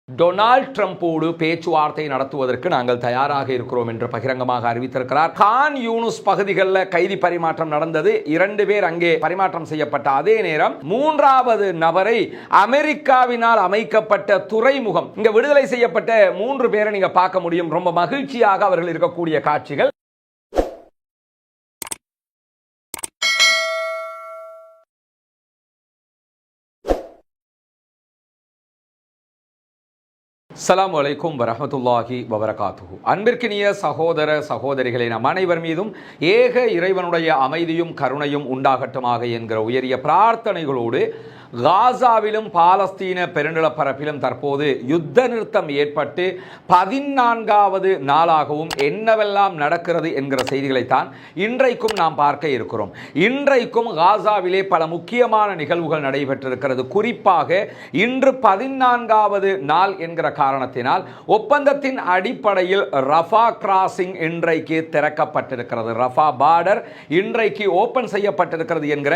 Donald ட்ரம்போடு பேச்சுவார்த்தை நடத்துவதற்கு நாங்கள் தயாராக இருக்கிறோம் என்று பகிரங்கமாக அறிவித்திருக்கிறார். கான் யூனுஸ் பகுதிகளில் கைதி பரிமாற்றம் நடந்தது. 2 பேர் அங்கே பரிமாற்றம் செய்யப்பட்ட அதே நேரம் 3வது நபரை அமெரிக்காவினால் அமைக்கப்பட்ட துறைமுகம் இங்க விடுதலை செய்யப்பட்ட 3 பேரை நீங்க பார்க்க முடியும். ரொம்ப மகிழ்ச்சியாக அவர்கள் இருக்கக்கூடிய காட்சிகள். அஸ்ஸலாமு அலைக்கும் வரஹ்மத்துல்லாஹி வபரகாத்துஹு. அன்பிற்கினிய சகோதர சகோதரிகளே, நம் அனைவர் மீதும் ஏக இறைவனுடைய அமைதியும் கருணையும் உண்டாகட்டுமாக என்கிற உயரிய பிரார்த்தனைகளோடு காசாவிலும் பாலஸ்தீன பெருநிலப்பரப்பிலும் தற்போது யுத்த நிறுத்தம் ஏற்பட்டு 14வது நாளாகவும் என்னவெல்லாம் நடக்கிறது என்கிற செய்திகளைத்தான் இன்றைக்கும் நாம் பார்க்க இருக்கிறோம். இன்றைக்கும் காசாவிலே பல முக்கியமான நிகழ்வுகள் நடைபெற்றிருக்கிறது. குறிப்பாக இன்று 14வது நாள் என்கிற காரணத்தினால் ஒப்பந்தத்தின் அடிப்படையில் ரஃபா கிராசிங் இன்றைக்கு திறக்கப்பட்டிருக்கிறது. ரஃபா பார்டர் இன்றைக்கு ஓபன் செய்யப்பட்டிருக்கிறது என்கிற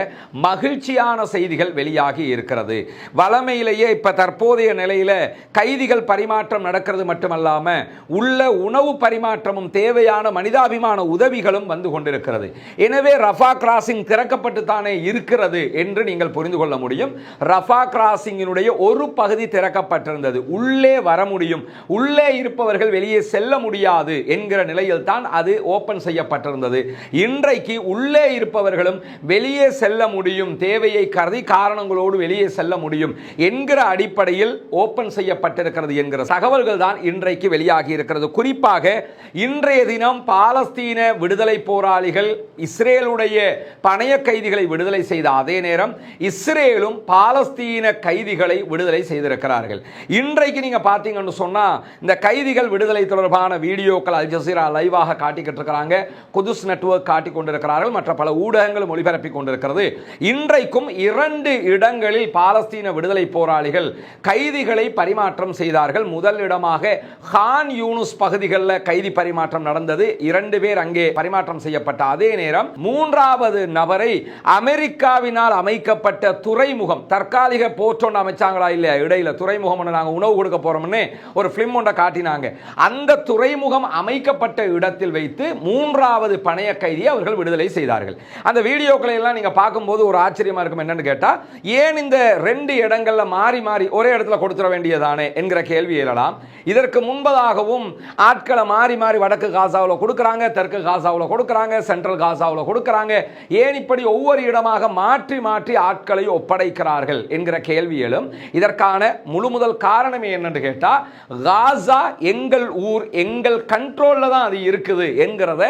மகிழ்ச்சியான செய்திகள் வெளியாகி இருக்கிறது. வளமையிலேயே இப்ப தற்போதைய நிலையில கைதிகள் பரிமாற்றம் நடக்கிறது மட்டுமல்லாம உள்ள உணவு பரிமாற்றமும் தேவையான மனிதாபிமான உதவிகளும் வந்து கொண்டிருக்கிறது. எனவே ரஃபா கிராசிங் திறக்கப்பட்டு தானே இருக்கிறது என்று நீங்கள் புரிந்து கொள்ள முடியும். ரஃபா கிராசிங்கினுடைய ஒரு பகுதி திறக்கப்பட்டிருந்தது. உள்ளே வர முடியும், உள்ளே இருப்பவர்கள் வெளியே செல்ல முடியாது என்கிற நிலையில் தான் அது ஓபன் செய்யப்பட்டிருந்தது. இன்றைக்கு உள்ளே இருப்பவர்களும் வெளியே செல்ல முடியும், தேவையை கருதி காரணங்களோடு வெளியே செல்ல முடியும் என்கிற அடிப்படையில் ஓபன் செய்யப்பட்டிருக்கிறது என்கிற தகவல்கள் தான் இன்றைக்கு வெளியாகி இருக்கிறது. குறிப்பாக இன்றைய தினம் பாலஸ்தீன விடுதலை போராளிகள் இஸ்ரேலுடைய பணைய கைதிகளை விடுதலை செய்த அதே நேரம் இஸ்ரேலும் பாலஸ்தீன கைதிகளை விடுதலை செய்திருக்கிறார்கள். இன்றைக்கு நீங்க பார்த்தீங்கன்னு சொன்னா இந்த கைதிகள் விடுதலை தொடர்பான வீடியோக்கள் அல் ஜசீரா லைவாக காட்டிக்கிட்டு இருக்கிறாங்க, குதுஸ் நெட்வொர்க் காட்டிக் கொண்டிருக்கிறார்கள், மற்ற பல ஊடகங்களும் ஒளிபரப்பிக் கொண்டிருக்கிறது. இன்றைக்கும் 2 இடங்களில் பாலஸ்தீன விடுதலை போராளிகள் கைதிகளை பரிமாற்றம் செய்தார்கள். முதல் இடமாக கான் யூனுஸ் பகுதிகளில் கைதி பரிமாற்றம் நடந்தது. 2 பேர் அங்கே பரிமாற்றம் செய்யப்பட்ட அதே நேரம் 3வது நபரை அமெரிக்காவினால் அமைக்கப்பட்ட துறைமுகம், தற்காலிக போர்ட் ஒன்று அமைச்சாங்களா இல்லையா, இடையில துறைமுகம் ஒன்று நாங்கள் உணவு கொடுக்க போறோம்னு ஒரு பிலிம் ஒன்றை காட்டினாங்க. அந்த துறைமுகம் அமைக்கப்பட்ட இடத்தில் வைத்து 3வது பணைய கைதியை அவர்கள் விடுதலை செய்தார்கள். அந்த வீடியோக்களை எல்லாம் நீங்க பார்க்கும்போது ஒரு ஆச்சரியமா இருக்கும். என்னன்னு கேட்டா, ஏன் இந்த 2 இடங்கள்ல மாறி மாறி ஒரே இடத்துல கொடுத்துட வேண்டியதானே என்கிற கேள்வி எழலாம். இதற்கு முன்பதாகவும் ஆட்களை மாறி மாறி வடக்கு காசாவில் கொடுக்கறாங்க, தெற்கு காசாவில் கொடுக்கறாங்க, சென்ட்ரல் காசாவில் கொடுக்கறாங்க. ஏன் இப்படி ஒவ்வொரு இடமாக மாற்றி மாற்றி ஆட்களை ஒப்படைக்கிறார்கள் என்கிற கேள்வி எழும். இதற்கான முதல் காரணமே என்னன்னு கேட்டா, காசா எங்கள் ஊர், எங்கள் கண்ட்ரோல்ல தான் அது இருக்குது என்கிறத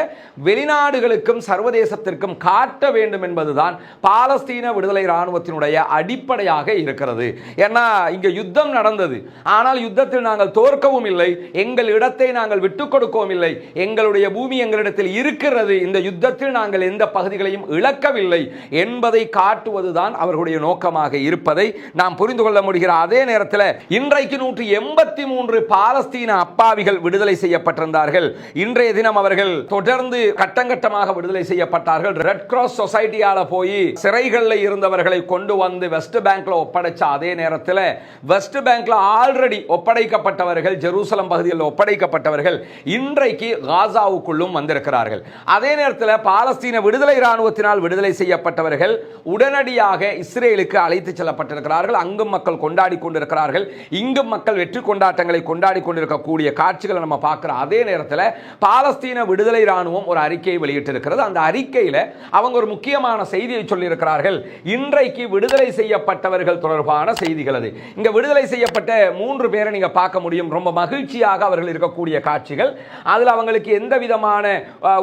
வெளிநாடுகளுக்கும் சர்வதேசத்திற்கும் காட்ட வேண்டும் என்பதுதான் பாலஸ்தீன விடுதலை ராணுவத்தினுடைய அடிப்படையாக இருக்கிறது. ஏன்னா இங்க யுத்தம் நடந்தது, ஆனால் யுத்தத்தில் நாங்கள் தோற்கவும் இல்லை, எங்கள் இடத்தை நாங்கள் விட்டுக் கொடுக்கவும் இல்லை, எங்களுடைய பூமி எங்களிடத்தில் இருக்கிறது, இந்த யுத்தத்தில் நாங்கள் எந்த பகுதிகளையும் இழக்கவில்லை என்பதை காட்டுவதுதான் அவர்களுடைய நோக்கமாக இருப்பதை நாம் புரிந்து கொள்ள முடிகிற அதே நேரத்தில் இன்றைக்கு 183 பாலஸ்தீன அப்பாவிகள் விடுதலை செய்யப்பட்டிருந்தார்கள். இன்றைய தினம் அவர்கள் தொடர்ந்து கட்டங்கட்டமாக விடுதலை செய்யப்பட்டார்கள். ரெட் கிராஸ் சொசைட்டியால போய் சிறைகளில் இருந்தவர்களை கொண்டு வந்து வெஸ்ட் பேங்க்ல ஒப்படைச்ச அதே நேரத்தில் வெஸ்ட் பேங்க்ல ஆல்ரெடி ஒப்படைக்கப்பட்டவர்கள், ஜெருசலம் பகுதியில் ஒப்படைக்கப்பட்டவர்கள் இன்றைக்கு காசாவுக்குள்ளும் வந்திருக்கிறார்கள். அதே நேரத்தில் பாலஸ்தீன விடுதலை ராணுவத்தினால் விடுதலை செய்யப்பட்டவர்கள் உடனடியாக இஸ்ரேலுக்கு அழைத்து செல்லப்பட்டிருக்கிறார்கள். அங்கும் மக்கள் கொண்டாடி கொண்டிருக்கிறார்கள், இங்கும் மக்கள் வெற்றி கொண்டாட்டங்களை கொண்டாடி கொண்டிருக்கக்கூடிய காட்சிகளை நம்ம பார்க்கிற அதே நேரத்தில் பாலஸ்தீன விடுதலை ராணுவம் ஒரு அறிக்கையை வெளியிட்டிருக்கிறது. அந்த அறிக்கையில் அவங்க ஒரு முக்கியமான செய்தியை சொல்லியிருக்கிறார்கள். இன்றைக்கு விடுதலை செய்யப்பட்டவர்கள் தொடர்பான செய்திகள். அது இங்க விடுதலை செய்யப்பட்ட 3 பேரை நீங்க பார்க்க முடியும். ரொம்ப மகிழ்ச்சியாக அவர்கள் இருக்கக்கூடிய காட்சிகள். அதில் அவங்களுக்கு எந்த விதமான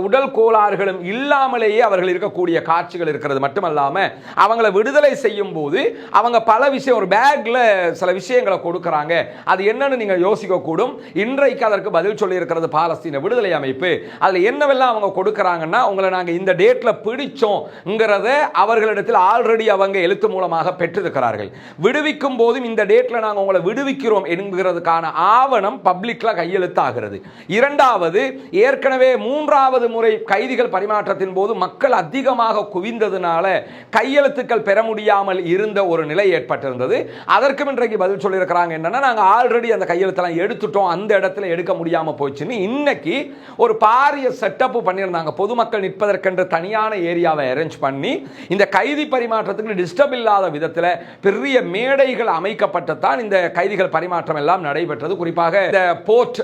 உடல் கோளாறுகளும் இல்லாமலேயே அவர்கள் இருக்கக்கூடிய காட்சிகள் இருக்கிறது மட்டுமல்லாம அவங்களை விடுதலை செய்யும் போது அவங்க பல விஷயம் ஒரு பேக்ல சில விஷயங்களை கொடுக்கறாங்க. அது என்னன்னு நீங்க யோசிக்க கூடும். இன்றைக்கு அதற்கு பதில் சொல்லி இருக்கிறது பாலஸ்தீன விடுதலை அமைப்பு. அதுல என்னவெல்லாம் அவங்க கொடுக்கறாங்கன்னா, உங்களை நாங்க இந்த டேட்ல பிடிச்சோம்ங்கறத அவர்களிடத்தில் ஆல்ரெடி அவங்க எழுத்து மூலமாக பெற்றிருக்கிறார்கள். விடுவிக்கும் போதும் இந்த டேட்ல நாங்கள் உங்களை விடுவிக்கிறோம் என்கிறதுக்கான ஆவணம் பப்ளிக்ல கையெழுத்தாகிறது. இரண்டாவது, ஏற்கனவே மூன்றாவது முறை கைதிகள் பரிமாற்றத்தின் போது மக்கள் அதிகமாக குவிந்ததுனால கையெழுத்துக்கள் பெற முடியாமல் இருந்த ஒரு நிலை ஏற்பட்டிருந்தது. அதற்கும் இன்றைக்கு பதில் சொல்லியிருக்கிறாங்க. என்னன்னா, நாங்க ஆல்ரெடி அந்த கையெழுத்தெல்லாம் எடுத்துட்டோம், அந்த இடத்துல எடுக்க முடியாம போச்சுன்னு இன்னைக்கு ஒரு பாரிய செட்டப் பண்ணியிருந்தாங்க. பொதுமக்கள் நிற்பதற்கென்று தனியான ஏரியாவை அரேஞ்ச் பண்ணி இந்த கைதி பரிமாற்றத்துக்கு டிஸ்டர்ப் இல்லாத விதத்தில் பெரிய மேடைகள் அமைக்கப்பட்டுத்தான் இந்த கைதிகள் பரிமாற்றம் எல்லாம் நடைபெற்றது. குறிப்பாக இந்த போர்ட்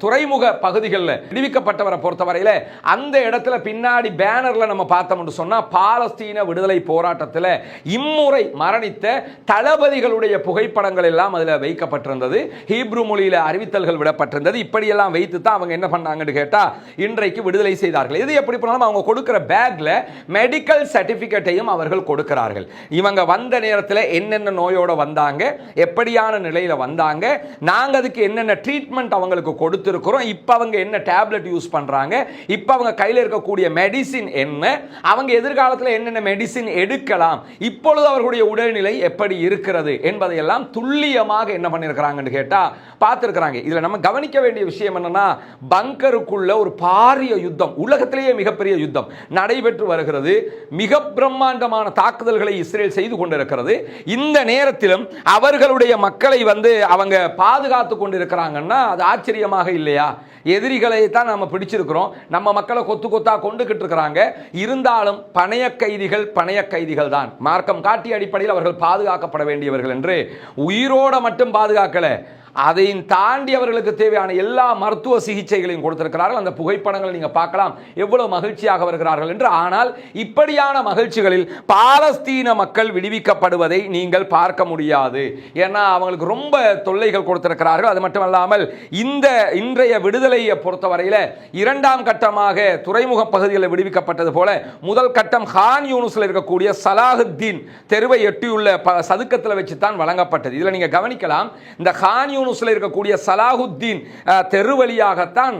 துறைமுக பகுதிகளில் விடுவிக்கப்பட்டவரை பொறுத்தவரையில் அந்த இடத்துல பின்னாடி பேனர்ல நம்ம பார்த்தோம்னு சொன்னா பாலஸ்தீன விடுதலை போராட்டத்தில் இம்முறை மரணித்த தளபதிகளுடைய புகைப்படங்கள் எல்லாம் அதில் வைக்கப்பட்டிருந்தது. ஹீப்ரு மொழியில் அறிவித்தல்கள் விடப்பட்டிருந்தது. இப்படியெல்லாம் வைத்து தான் அவங்க என்ன பண்ணாங்கன்னு கேட்டா இன்றைக்கு விடுதலை செய்தார்கள். இது எப்படி பண்ணாலும் அவங்க கொடுக்கிற பேக்ல மெடிக்கல் சர்டிபிகேட்டையும் அவர்கள் கொடுக்கிறார்கள். இவங்க வந்த நேரத்தில் என்னென்ன நோயோட வந்தாங்க, எப்படியான நிலையில வந்தாங்க, நாங்க அதுக்கு என்னென்ன ட்ரீட்மெண்ட் அவங்களுக்கு கொடுத்திருக்கிறோம், இப்ப அவங்க என்ன டேப்லெட் யூஸ் பண்றாங்க, இப்ப அவங்க கையில் இருக்கக்கூடிய மெடிசின் என்ன, அவங்க எதிர்காலத்தில் என்னென்ன மெடிசின் எடுக்கலாம், இப்பொழுது அவர்களுடைய உடல்நிலை எப்படி இருக்கிறது என்பதையெல்லாம் துல்லியமாக என்ன பண்ணிருக்கிறாங்கன்னு கேட்டா பார்த்திருக்கிறாங்க. இதுல நம்ம கவனிக்க வேண்டிய விஷயம் என்னன்னா, பங்கருக்குள்ள ஒரு பாரிய யுத்தம், உலகத்திலேயே மிகப்பெரிய யுத்தம் நடைபெற்று வருகிறது. மிக பிரம்மாண்டமான தாக்குதல்களை இஸ்ரேல் செய்து கொண்டிருக்கிறது. இந்த நேரத்திலும் அவர்களுடைய மக்களை அவங்க பாதுகாத்து கொண்டிருக்கிறாங்கன்னா அது ஆச்சரியமாக இல்லையா? எதிரிகளை தான் நம்ம பிடிச்சிருக்கிறோம், நம்ம மக்களை கொத்து கொத்தா கொண்டுகிட்டு இருக்கிறாங்க. இருந்தாலும் பணைய கைதிகள் தான். மார்க்கம் காட்டிய அடிப்படையில் அவர்கள் பாதுகாக்கப்பட வேண்டியவர்கள் என்று உயிரோட மட்டும் பாதுகாக்கல, அதையும் தாண்டி அவர்களுக்கு தேவையான எல்லா மருத்துவ சிகிச்சைகளையும் கொடுத்திருக்கிறார்கள். அந்த புகைப்படங்களை நீங்க பார்க்கலாம், எவ்வளவு மகிழ்ச்சியாக வருகிறார்கள் என்று. ஆனால் இப்படியான மகிழ்ச்சிகளில் பாலஸ்தீன மக்கள் விடுவிக்கப்படுவதை நீங்கள் பார்க்க முடியாது. ஏன்னா அவங்களுக்கு ரொம்ப தொல்லைகள் கொடுத்திருக்கிறார்கள். அது மட்டுமல்லாமல் இந்த இன்றைய விடுதலையை பொறுத்தவரையில் இரண்டாம் கட்டமாக துறைமுக பகுதிகளில் விடுவிக்கப்பட்டது போல முதல் கட்டம் கான் யூனுஸ்ல இருக்கக்கூடிய சலாஹுத்தீன் தெருவை எட்டியுள்ள சதுக்கத்தில் வச்சு தான் வழங்கப்பட்டது. இதில் நீங்க கவனிக்கலாம், இந்த கான் இருக்கக்கூடிய சலாஹுத்தீன் தெரு வழியாகத்தான்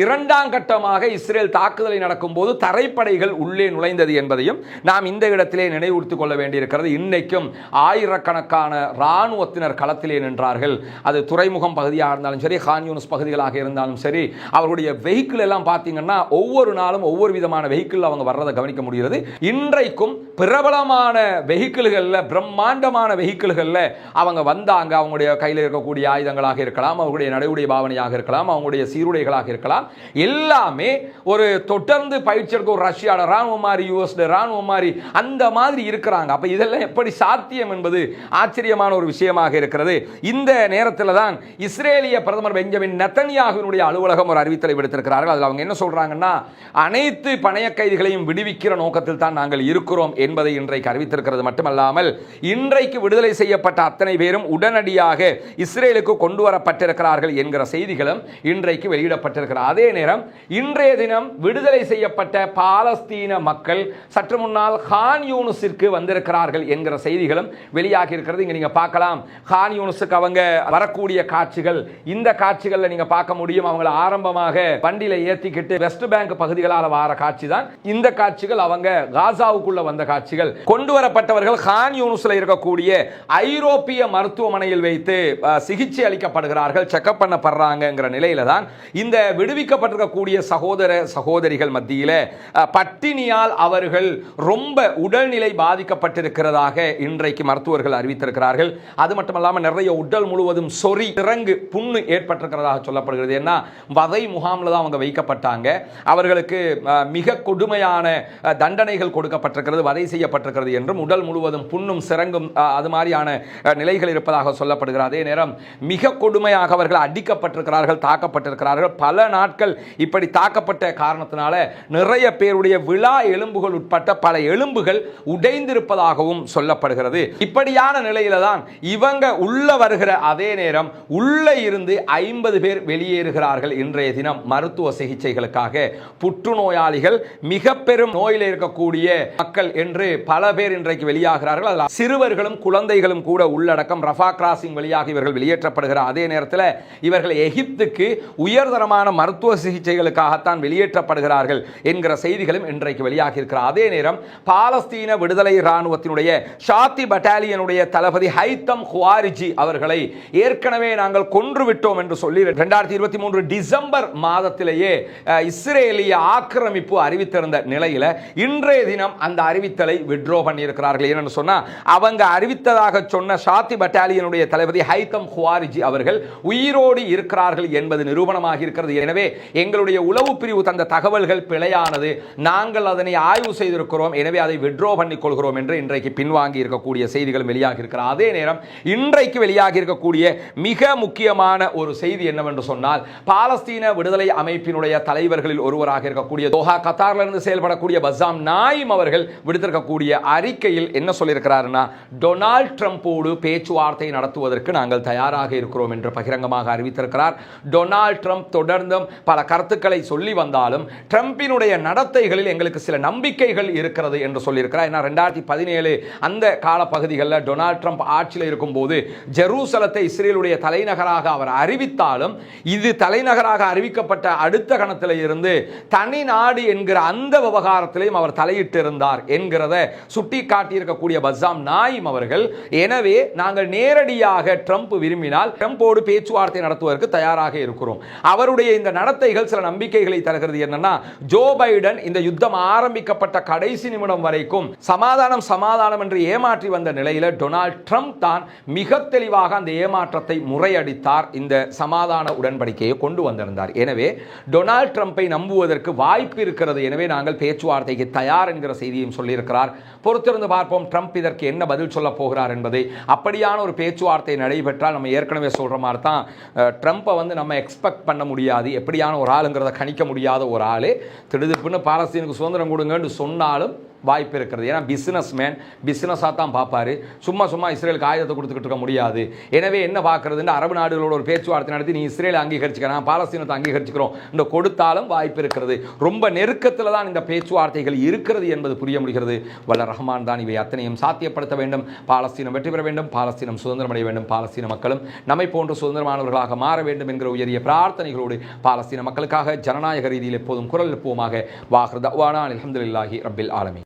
இரண்டாம் கட்டமாக இஸ்ரேல் தாக்குதலை நடக்கும் போது தரைப்படைகள் உள்ளே நுழைந்தது என்பதையும் நாம் இந்த இடத்திலே நினைவுறுத்திக் கொள்ள வேண்டியிருக்கிறது. இன்னைக்கும் ஆயிரக்கணக்கான ராணுவத்தினர் களத்திலே நின்றார்கள். அது துறைமுகம் பகுதியாக இருந்தாலும் சரி, கான் யூனிஸ் பகுதிகளாக இருந்தாலும் சரி, அவர்களுடைய வெஹிக்கிள் எல்லாம் பார்த்தீங்கன்னா ஒவ்வொரு நாளும் ஒவ்வொரு விதமான வெஹிக்கிள் அவங்க வர்றதை கவனிக்க முடிகிறது. இன்றைக்கும் பிரபலமான வெஹிக்கிள்களில், பிரம்மாண்டமான வெஹிக்கிள்களில் அவங்க வந்தாங்க. அவங்களுடைய கையில் இருக்கக்கூடிய ஆயுதங்களாக இருக்கலாம், அவங்களுடைய நடைமுறை பாவனையாக இருக்கலாம், அவங்களுடைய சீருடைகளாக இருக்கலாம், எல்லாமே ஒரு தொடர்ந்து பயிற்சி எடுக்க ஒரு ரஷ்யாவோட ராணுவம் மாதிரி, யுஎஸ் ராணுவம் மாதிரி அந்த மாதிரி இருக்கிறாங்க. அப்ப இதெல்லாம் எப்படி சாத்தியம் என்பது ஆச்சரியமான ஒரு விஷயமாக இருக்கிறது. இந்த நேரத்தில் தான் இஸ்ரேலிய பிரதமர் பெஞ்சமின் நெத்தன்யாகுவினுடைய அலுவலகம் ஒரு அறிவித்தலை விடுத்திருக்கிறார்கள். அதில் அவங்க என்ன சொல்றாங்கன்னா, அனைத்து பணைய கைதிகளையும் விடுவிக்கிற நோக்கத்தில் தான் நாங்கள் இருக்கிறோம் என்பதை இன்றைக்கு அறிவித்திருக்கிறது. மட்டுமல்லாமல் இன்றைக்கு விடுதலை செய்யப்பட்ட அத்தனை பேரும் உடனடியாக இஸ்ரேலுக்கு கொண்டு வரப்பட்டிருக்கிறார்கள் என்கிற செய்திகளும் இன்றைக்கு வெளியிடப்பட்டிருக்கிறார். அதே நேரம் இன்றைய தினம் விடுதலை செய்யப்பட்ட பாலஸ்தீன மக்கள் சற்று முன்னால் கான் யூனுஸிற்கு வந்திருக்கிறார்கள் என்கிற செய்திகளும் வெளியாகி இருக்கிறது. இங்க நீங்க பார்க்கலாம், கான் யூனுஸுக்கு அவங்க வரக்கூடிய காட்சிகள், இந்த காட்சிகளில் நீங்க பார்க்க முடியும். அவங்களை ஆரம்பமாக வண்டியில ஏத்திக்கிட்டு வெஸ்ட் பேங்க் பகுதிகளால் வர காட்சி தான் இந்த காட்சிகள். அவங்க காசாவுக்குள்ள வந்த காட்சிகள். கொண்டு வரப்பட்டவர்கள் கான் யூனுஸ்ல இருக்கக்கூடிய ஐரோப்பிய மருத்துவமனையில் வைத்து சிகிச்சை அளிக்கப்படுகிறார்கள், செக்அப் பண்ணப்படுறாங்கிற நிலையில தான் இந்த விடுவிக்கப்பட்டிருக்கக்கூடிய சகோதர சகோதரிகள் மத்தியில் பட்டினியால் அவர்கள் ரொம்ப உடல்நிலை பாதிக்கப்பட்டிருக்கிறதாக இன்றைக்கு மருத்துவர்கள் அறிவித்திருக்கிறார்கள். அது மட்டுமல்லாமல் நிறைய உடல் முழுவதும் சொறி, இறங்கு, புண்ணு ஏற்பட்டிருக்கிறதாக சொல்லப்படுகிறது. ஏன்னா வதை முகாமில் தான் அவங்க வைக்கப்பட்டாங்க. அவர்களுக்கு மிக கொடுமையான தண்டனைகள் கொடுக்கப்பட்டிருக்கிறது, வதை செய்யப்பட்டிருக்கிறது என்றும், உடல் முழுவதும் புண்ணும் சிறங்கும் அது மாதிரியான நிலைகள் இருப்பதாக சொல்லப்படுகிறது. அதே நேரம் மிக கொடுமையாக அவர்கள் அடிக்கப்பட்டிருக்கிறார்கள், தாக்கப்பட்டிருக்கிறார்கள். பல நாட்கள் இப்படி தாக்கப்பட்ட காரணத்தினால நிறைய பேருடைய விழா எலும்புகள் உட்பட்ட பல எலும்புகள் உடைந்திருப்பதாகவும் சொல்லப்படுகிறது. இப்படியான நிலையில தான் இவங்க உள்ள வருகிற அதே நேரம் உள்ள இருந்து 50 பேர் வெளியேறுகிறார்கள் இன்றைய தினம் மருத்துவ சிகிச்சைகளுக்காக. புற்றுநோயாளிகள், மிக பெரும் நோயில் இருக்கக்கூடிய மக்கள் என்று பல பேர் இன்றைக்கு வெளியாகிறார்கள். அதில் சிறுவர்களும் குழந்தைகளும் கூட உள்ளடக்கம். ரஃபா கிராசிங் வழியாக இவர்கள் வெளியேற்றப்படுகிற அதே நேரத்தில் இவர்கள் எகிப்துக்கு உயர்தரமான மருத்துவ சிகிச்சைகளுக்காகத்தான் வெளியேற்றப்படுகிறார்கள் என்கிற செய்திகளும் இன்றைக்கு வெளியாகி இருக்கிற அதே நேரம் பாலஸ்தீன விடுதலை இராணுவத்தினுடைய ஷாத்தி பட்டாலியனுடைய தளபதி ஹைத்தம் குவாரிஜி அவர்களை ஏற்கனவே நாங்கள் கொன்றுவிட்டோம் என்று சொல்லி 2023 டிசம்பர் மாதத்திலேயே இஸ்ரேலிய ஆக்கிரமிப்பு அறிவித்திருந்த நிலையில் இன்றைய தினம் அந்த அறிவித்தலை விட்ரோ பண்ணியிருக்கிறார்கள். என்னன்னு சொன்னா அவங்க அறிவித்ததாக சொன்ன ஷாத்தி பட்டாலியனுடைய தளபதி ஹைத்தம் குவாரிஜி அவர்கள் உயிரோடு இருக்கிறார்கள் என்பது நிரூபணமாக இருக்கிறது. எனவே எங்களுடைய உளவு பிரிவு தந்த தகவல்கள் பிழையானது, நாங்கள் அதனை ஆய்வு செய்திருக்கிறோம், எனவே அதை விட்ரோ பண்ணிக் கொள்கிறோம் என்று இன்றைக்கு பின்வாங்கி இருக்கக்கூடிய செய்திகள் வெளியாகி இருக்கிறார். அதே நேரம் இன்றைக்கு வெளியாகி இருக்கக்கூடிய மிக முக்கியமான ஒரு செய்தி என்னவென்று சொன்னால், பாலஸ்தீன விடுதலை அமைப்பினுடைய தலைவர்களில் ஒருவராக இருக்கக்கூடிய தோஹா கத்தாரிலிருந்து செயல்படக்கூடிய பஸ்ஸாம் நாயிம் அவர்கள் விடுத்திருக்கக்கூடிய அறிக்கையில் என்ன சொல்லியிருக்கிறார்னா, டொனால்ட் ட்ரம்போடு பேச்சுவார்த்தை நடத்துவதற்கு நாங்கள் தயாராக இருக்கிறோம் என்று பகிரங்கமாக அறிவித்திருக்கிறார். டொனால்ட் ட்ரம்ப் தொடர்ந்தும் பல கருத்துக்களை சொல்லி வந்தாலும் ட்ரம்பினுடைய நடத்தைகளில் எங்களுக்கு சில நம்பிக்கைகள் இருக்கிறது என்று சொல்லியிருக்கிறார். 2017 அந்த காலப்பகுதிகளில் டொனால்ட் ட்ரம்ப் ஆட்சியில் இருக்கும்போது ஜெருசலத்தை இஸ்ரேலுடைய தலைநகராக அவர் அறிவித்தாலும் இது தலைநகராக அறிவிக்கப்பட்ட அடுத்த கணத்தில் இருந்து தனி நாடு என்கிற அந்த விவகாரத்திலையும் அவர் தலையிட்டிருந்தார் என்கிறத சுட்டி காட்டியிருக்கக்கூடிய பஸ்ஸாம் நாயிம் அவர்கள், எனவே நாங்கள் நேரடியாக ட்ரம்ப் விரும்பினால் ட்ரம்போடு பேச்சுவார்த்தை நடத்துவதற்கு தயாராக இருக்கிறோம். அவருடைய இந்த நடத்தைகள் சில நம்பிக்கைகளை தருகிறது. என்னன்னா, ஜோ பைடன் இந்த யுத்தம் ஆரம்பிக்கப்பட்ட கடைசி நிமிடம் வரைக்கும் சமாதானம் என்று ஏமாற்றி வந்த நிலையில் டொனால்ட் ட்ரம்ப் தான் மிக தெளிவாக அந்த ஏமாற்றத்தை முறையடித்தார், இந்த சமாதான உடன்படிக்கையை கொண்டு வந்திருந்தார். எனவே டொனால்ட் ட்ரம்பை நம்புவதற்கு வாய்ப்பு இருக்கிறது. எனவே நாங்கள் பேச்சுவார்த்தைக்கு தயார் என்கிற செய்தியும் சொல்லியிருக்கிறார். பொறுத்திருந்து பார்ப்போம் ட்ரம்ப் இதற்கு என்ன பதில் சொல்ல போகிறார் என்பதை. அப்படியான ஒரு பேச்சுவார்த்தை நடைபெற்றால் நம்ம ஏற்கனவே சொல்ற மாதிரி தான் ட்ரம்பை நம்ம எக்ஸ்பெக்ட் பண்ண முடியாது. எப்படியான ஒரு ஆளுங்கிறத கணிக்க முடியாத ஒரு ஆளு திடுதிப்புன்னு பாலஸ்தீனுக்கு சுதந்திரம் கொடுங்கன்னு சொன்னாலும் வாய்ப்பு இருக்கிறது. ஏன்னா பிசினஸ் மேன் பிசினஸாக தான் பார்ப்பாரு. சும்மா இஸ்ரேலுக்கு ஆயுதத்தை கொடுத்துக்கிட்டு இருக்க முடியாது. எனவே என்ன பார்க்கறதுன்னு அரபு நாடுகளோட ஒரு பேச்சுவார்த்தை நடத்தி நீ இஸ்ரேலை அங்கீகரிச்சுக்கிறேன், பாலஸ்தீனத்தை அங்கீகரிச்சுக்கிறோம் இந்த கொடுத்தாலும் வாய்ப்பு இருக்கிறது. ரொம்ப நெருக்கத்தில் தான் இந்த பேச்சுவார்த்தைகள் இருக்கிறது என்பது புரிய முடிகிறது. வல்ல ரஹ்மான் தான் இவை அத்தனையும் சாத்தியப்படுத்த வேண்டும். பாலஸ்தீனம் வெற்றி பெற வேண்டும், பாலஸ்தீனம் சுதந்திரம் அடைய வேண்டும், பாலஸ்தீன மக்களும் நம்மை போன்று சுதந்திரமானவர்களாக மாற வேண்டும் என்கிற உயரிய பிரார்த்தனைகளோடு பாலஸ்தீன மக்களுக்காக ஜனநாயக ரீதியில் எப்போதும் குரல் எழுப்புவோமாக. வாஹிர் தஅவானா அல்ஹம்துலில்லாஹி ரப்பில் ஆலமீன்.